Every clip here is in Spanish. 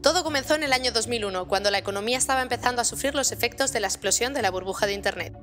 Todo comenzó en el año 2001, cuando la economía estaba empezando a sufrir los efectos de la explosión de la burbuja de Internet.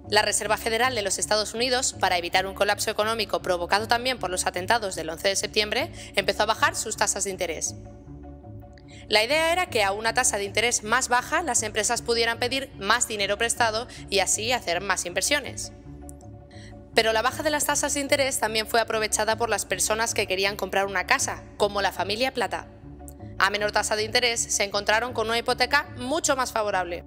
La Reserva Federal de los Estados Unidos, para evitar un colapso económico provocado también por los atentados del 11 de septiembre, empezó a bajar sus tasas de interés. La idea era que a una tasa de interés más baja las empresas pudieran pedir más dinero prestado y así hacer más inversiones. Pero la baja de las tasas de interés también fue aprovechada por las personas que querían comprar una casa, como la familia Plata. A menor tasa de interés se encontraron con una hipoteca mucho más favorable.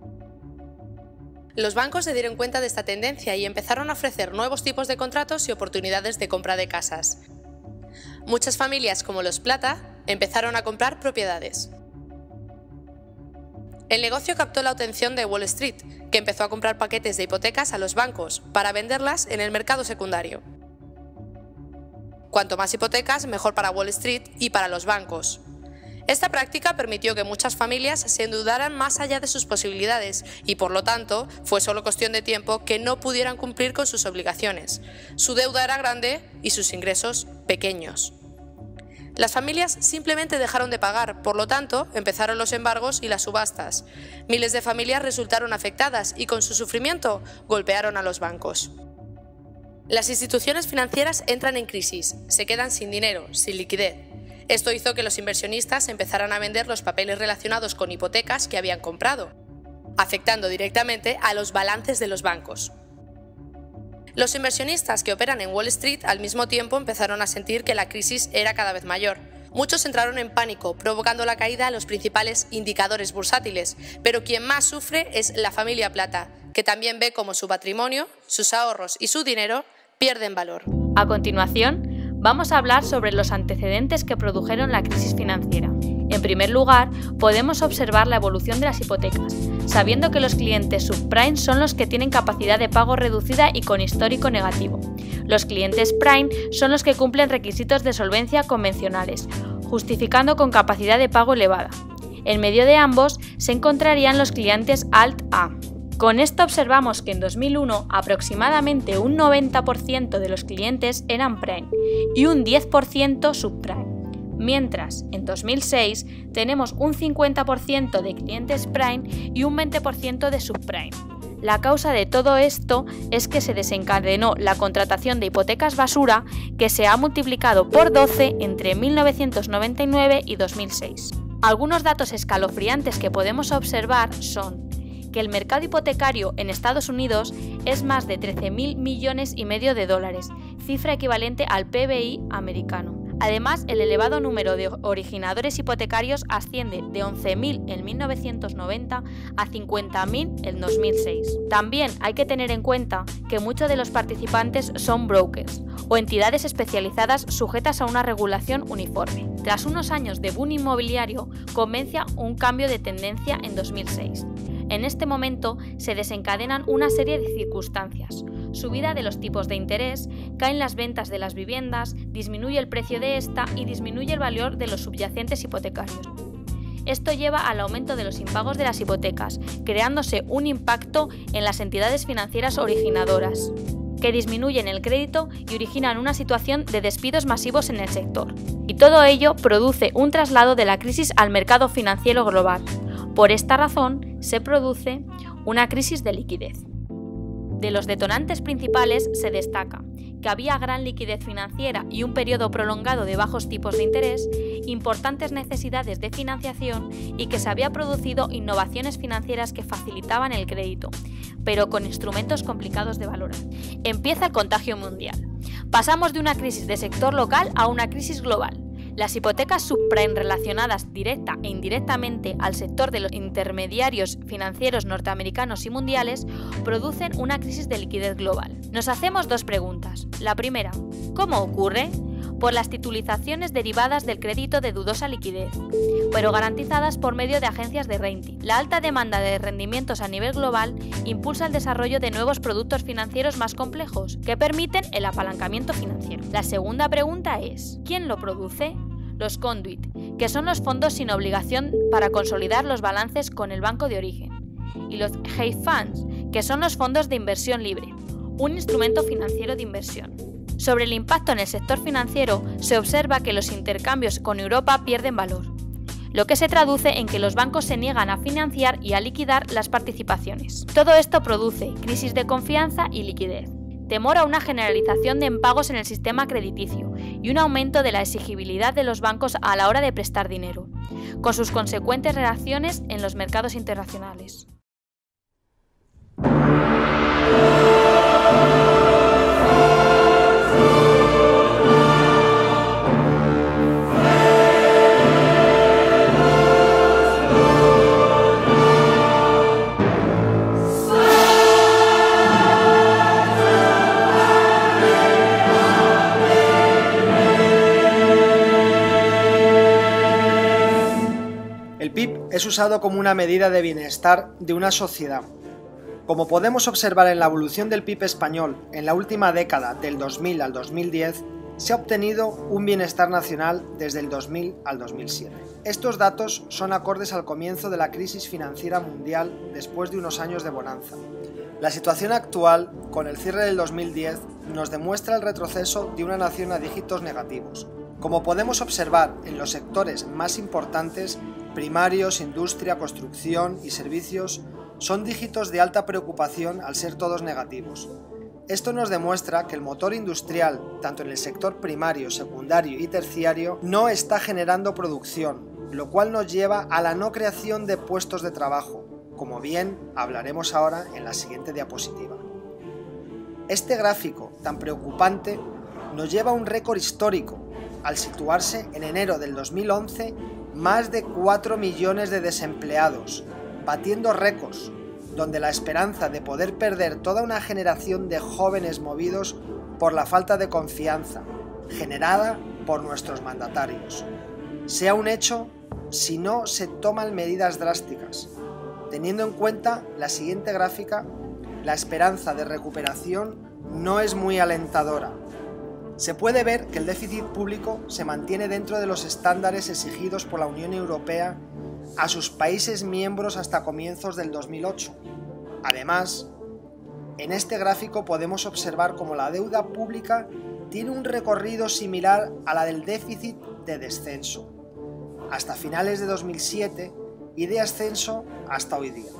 Los bancos se dieron cuenta de esta tendencia y empezaron a ofrecer nuevos tipos de contratos y oportunidades de compra de casas. Muchas familias como los Plata empezaron a comprar propiedades. El negocio captó la atención de Wall Street, que empezó a comprar paquetes de hipotecas a los bancos para venderlas en el mercado secundario. Cuanto más hipotecas, mejor para Wall Street y para los bancos. Esta práctica permitió que muchas familias se endeudaran más allá de sus posibilidades y, por lo tanto, fue solo cuestión de tiempo que no pudieran cumplir con sus obligaciones. Su deuda era grande y sus ingresos pequeños. Las familias simplemente dejaron de pagar, por lo tanto, empezaron los embargos y las subastas. Miles de familias resultaron afectadas y, con su sufrimiento, golpearon a los bancos. Las instituciones financieras entran en crisis, se quedan sin dinero, sin liquidez. Esto hizo que los inversionistas empezaran a vender los papeles relacionados con hipotecas que habían comprado, afectando directamente a los balances de los bancos. Los inversionistas que operan en Wall Street al mismo tiempo empezaron a sentir que la crisis era cada vez mayor. Muchos entraron en pánico, provocando la caída a los principales indicadores bursátiles, pero quien más sufre es la familia Plata, que también ve cómo su patrimonio, sus ahorros y su dinero pierden valor. A continuación, vamos a hablar sobre los antecedentes que produjeron la crisis financiera. En primer lugar, podemos observar la evolución de las hipotecas, sabiendo que los clientes subprime son los que tienen capacidad de pago reducida y con histórico negativo. Los clientes prime son los que cumplen requisitos de solvencia convencionales, justificando con capacidad de pago elevada. En medio de ambos se encontrarían los clientes Alt-A. Con esto observamos que en 2001 aproximadamente un 90% de los clientes eran prime y un 10% subprime, mientras en 2006 tenemos un 50% de clientes prime y un 20% de subprime. La causa de todo esto es que se desencadenó la contratación de hipotecas basura, que se ha multiplicado por 12 entre 1999 y 2006. Algunos datos escalofriantes que podemos observar son que el mercado hipotecario en Estados Unidos es más de 13.000 millones y medio de dólares, cifra equivalente al PBI americano. Además, el elevado número de originadores hipotecarios asciende de 11.000 en 1990 a 50.000 en 2006. También hay que tener en cuenta que muchos de los participantes son brokers o entidades especializadas sujetas a una regulación uniforme. Tras unos años de boom inmobiliario, comienza un cambio de tendencia en 2006. En este momento se desencadenan una serie de circunstancias. Subida de los tipos de interés, caen las ventas de las viviendas, disminuye el precio de esta y disminuye el valor de los subyacentes hipotecarios. Esto lleva al aumento de los impagos de las hipotecas, creándose un impacto en las entidades financieras originadoras, que disminuyen el crédito y originan una situación de despidos masivos en el sector. Y todo ello produce un traslado de la crisis al mercado financiero global. Por esta razón, se produce una crisis de liquidez. De los detonantes principales se destaca que había gran liquidez financiera y un periodo prolongado de bajos tipos de interés, importantes necesidades de financiación y que se había producido innovaciones financieras que facilitaban el crédito, pero con instrumentos complicados de valorar. Empieza el contagio mundial. Pasamos de una crisis de sector local a una crisis global. Las hipotecas subprime relacionadas directa e indirectamente al sector de los intermediarios financieros norteamericanos y mundiales producen una crisis de liquidez global. Nos hacemos dos preguntas. La primera, ¿cómo ocurre? Por las titulizaciones derivadas del crédito de dudosa liquidez, pero garantizadas por medio de agencias de rating. La alta demanda de rendimientos a nivel global impulsa el desarrollo de nuevos productos financieros más complejos que permiten el apalancamiento financiero. La segunda pregunta es, ¿quién lo produce? Los conduit, que son los fondos sin obligación para consolidar los balances con el banco de origen, y los hedge funds, que son los fondos de inversión libre, un instrumento financiero de inversión. Sobre el impacto en el sector financiero, se observa que los intercambios con Europa pierden valor. lo que se traduce en que los bancos se niegan a financiar y a liquidar las participaciones. Todo esto produce crisis de confianza y liquidez, temor a una generalización de impagos en el sistema crediticio y un aumento de la exigibilidad de los bancos a la hora de prestar dinero, con sus consecuentes reacciones en los mercados internacionales. El PIB es usado como una medida de bienestar de una sociedad. Como podemos observar en la evolución del PIB español en la última década del 2000 al 2010, se ha obtenido un bienestar nacional desde el 2000 al 2007. Estos datos son acordes al comienzo de la crisis financiera mundial después de unos años de bonanza. La situación actual, con el cierre del 2010, nos demuestra el retroceso de una nación a dígitos negativos. Como podemos observar en los sectores más importantes, primarios, industria, construcción y servicios, son dígitos de alta preocupación al ser todos negativos. Esto nos demuestra que el motor industrial, tanto en el sector primario, secundario y terciario, no está generando producción, lo cual nos lleva a la no creación de puestos de trabajo, como bien hablaremos ahora en la siguiente diapositiva. Este gráfico tan preocupante nos lleva a un récord histórico, al situarse en enero del 2011 más de 4 millones de desempleados, batiendo récords, donde la esperanza de poder perder toda una generación de jóvenes movidos por la falta de confianza generada por nuestros mandatarios sea un hecho si no se toman medidas drásticas. Teniendo en cuenta la siguiente gráfica, la esperanza de recuperación no es muy alentadora. Se puede ver que el déficit público se mantiene dentro de los estándares exigidos por la Unión Europea a sus países miembros hasta comienzos del 2008. Además, en este gráfico podemos observar cómo la deuda pública tiene un recorrido similar a la del déficit de descenso, hasta finales de 2007 y de ascenso hasta hoy día.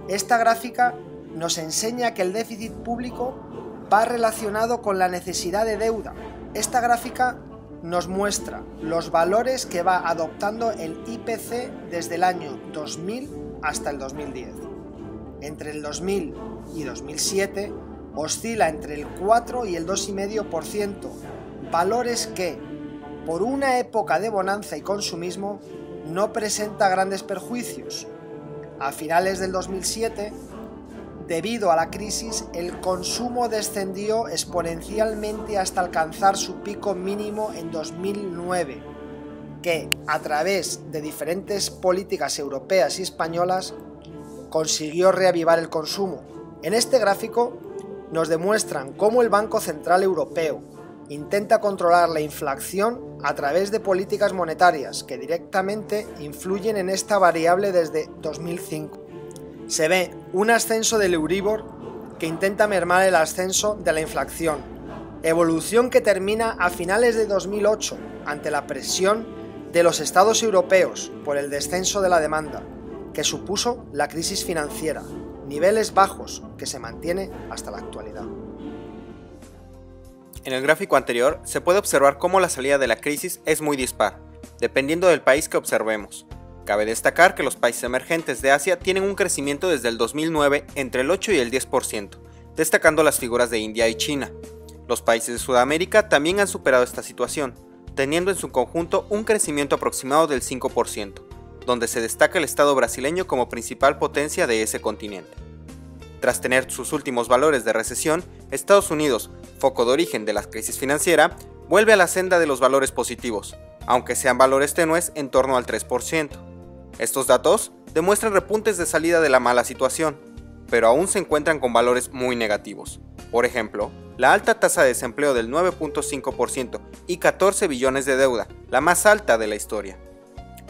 Esta gráfica nos enseña que el déficit público va relacionado con la necesidad de deuda. Esta gráfica nos muestra los valores que va adoptando el IPC desde el año 2000 hasta el 2010. Entre el 2000 y 2007 oscila entre el 4 y el 2,5%, valores que, por una época de bonanza y consumismo, no presenta grandes perjuicios. A finales del 2007, debido a la crisis, el consumo descendió exponencialmente hasta alcanzar su pico mínimo en 2009, que, a través de diferentes políticas europeas y españolas, consiguió reavivar el consumo. En este gráfico nos demuestran cómo el Banco Central Europeo intenta controlar la inflación a través de políticas monetarias que directamente influyen en esta variable desde 2005. Se ve un ascenso del Euribor que intenta mermar el ascenso de la inflación, evolución que termina a finales de 2008 ante la presión de los estados europeos por el descenso de la demanda, que supuso la crisis financiera, niveles bajos que se mantiene hasta la actualidad. En el gráfico anterior se puede observar cómo la salida de la crisis es muy dispar, dependiendo del país que observemos. Cabe destacar que los países emergentes de Asia tienen un crecimiento desde el 2009 entre el 8 y el 10%, destacando las figuras de India y China. Los países de Sudamérica también han superado esta situación, teniendo en su conjunto un crecimiento aproximado del 5%, donde se destaca el Estado brasileño como principal potencia de ese continente. Tras tener sus últimos valores de recesión, Estados Unidos, foco de origen de la crisis financiera, vuelve a la senda de los valores positivos, aunque sean valores tenues en torno al 3%. Estos datos demuestran repuntes de salida de la mala situación, pero aún se encuentran con valores muy negativos. Por ejemplo, la alta tasa de desempleo del 9.5% y 14 billones de deuda, la más alta de la historia.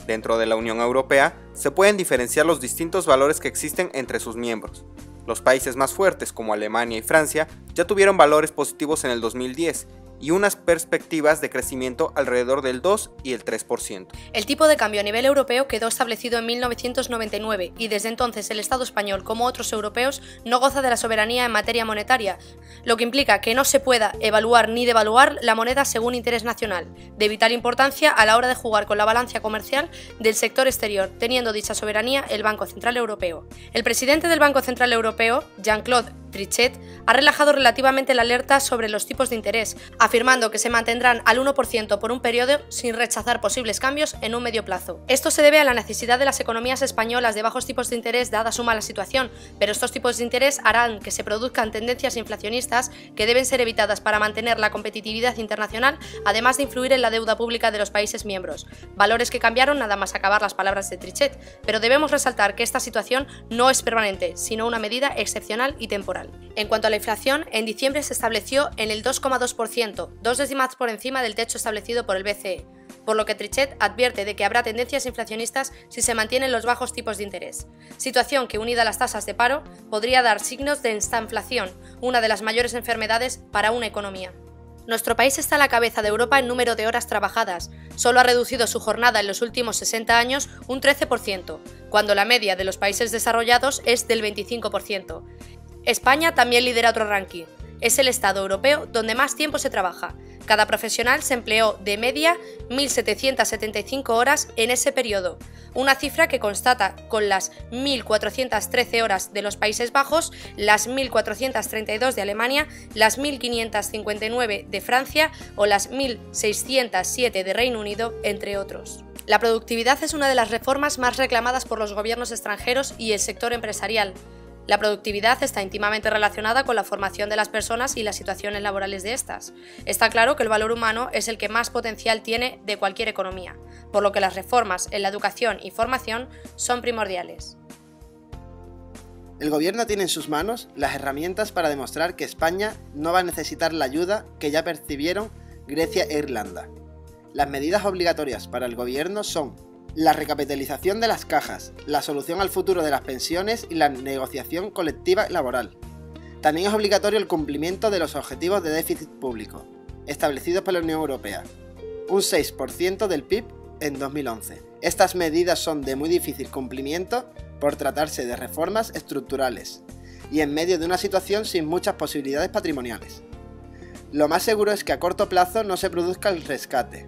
Dentro de la Unión Europea se pueden diferenciar los distintos valores que existen entre sus miembros. Los países más fuertes como Alemania y Francia ya tuvieron valores positivos en el 2010 y unas perspectivas de crecimiento alrededor del 2 y el 3%. El tipo de cambio a nivel europeo quedó establecido en 1999 y desde entonces el Estado español, como otros europeos, no goza de la soberanía en materia monetaria, lo que implica que no se pueda evaluar ni devaluar la moneda según interés nacional, de vital importancia a la hora de jugar con la balanza comercial del sector exterior, teniendo dicha soberanía el Banco Central Europeo. El presidente del Banco Central Europeo, Jean-Claude Trichet, ha relajado relativamente la alerta sobre los tipos de interés, afirmando que se mantendrán al 1% por un periodo sin rechazar posibles cambios en un medio plazo. Esto se debe a la necesidad de las economías españolas de bajos tipos de interés dada su mala situación, pero estos tipos de interés harán que se produzcan tendencias inflacionistas que deben ser evitadas para mantener la competitividad internacional, además de influir en la deuda pública de los países miembros, valores que cambiaron nada más acabar las palabras de Trichet, pero debemos resaltar que esta situación no es permanente, sino una medida excepcional y temporal. En cuanto a la inflación, en diciembre se estableció en el 2,2%, 2 décimas por encima del techo establecido por el BCE, por lo que Trichet advierte de que habrá tendencias inflacionistas si se mantienen los bajos tipos de interés, situación que unida a las tasas de paro podría dar signos de estanflación, una de las mayores enfermedades para una economía. Nuestro país está a la cabeza de Europa en número de horas trabajadas, solo ha reducido su jornada en los últimos 60 años un 13%, cuando la media de los países desarrollados es del 25%. España también lidera otro ranking. Es el estado europeo donde más tiempo se trabaja. Cada profesional se empleó de media 1.775 horas en ese periodo, una cifra que constata con las 1.413 horas de los Países Bajos, las 1.432 de Alemania, las 1.559 de Francia o las 1.607 de Reino Unido, entre otros. La productividad es una de las reformas más reclamadas por los gobiernos extranjeros y el sector empresarial. La productividad está íntimamente relacionada con la formación de las personas y las situaciones laborales de estas. Está claro que el valor humano es el que más potencial tiene de cualquier economía, por lo que las reformas en la educación y formación son primordiales. El gobierno tiene en sus manos las herramientas para demostrar que España no va a necesitar la ayuda que ya percibieron Grecia e Irlanda. Las medidas obligatorias para el gobierno son la recapitalización de las cajas, la solución al futuro de las pensiones y la negociación colectiva laboral. También es obligatorio el cumplimiento de los objetivos de déficit público, establecidos por la Unión Europea, un 6% del PIB en 2011. Estas medidas son de muy difícil cumplimiento por tratarse de reformas estructurales y en medio de una situación sin muchas posibilidades patrimoniales. Lo más seguro es que a corto plazo no se produzca el rescate,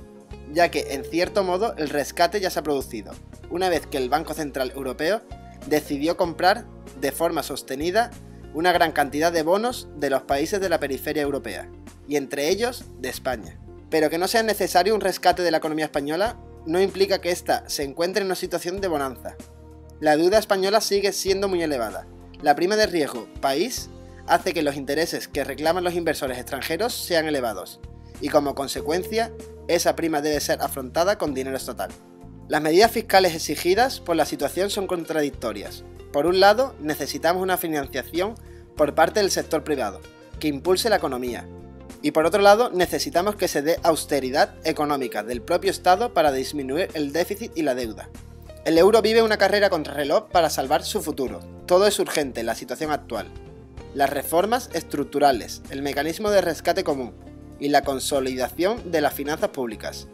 ya que en cierto modo el rescate ya se ha producido, una vez que el Banco Central Europeo decidió comprar de forma sostenida una gran cantidad de bonos de los países de la periferia europea, y entre ellos de España. Pero que no sea necesario un rescate de la economía española no implica que ésta se encuentre en una situación de bonanza. La deuda española sigue siendo muy elevada. La prima de riesgo país hace que los intereses que reclaman los inversores extranjeros sean elevados, y como consecuencia, esa prima debe ser afrontada con dinero estatal. Las medidas fiscales exigidas por la situación son contradictorias. Por un lado, necesitamos una financiación por parte del sector privado, que impulse la economía. Y por otro lado, necesitamos que se dé austeridad económica del propio Estado para disminuir el déficit y la deuda. El euro vive una carrera contra reloj para salvar su futuro. Todo es urgente en la situación actual. Las reformas estructurales, el mecanismo de rescate común, y la consolidación de las finanzas públicas.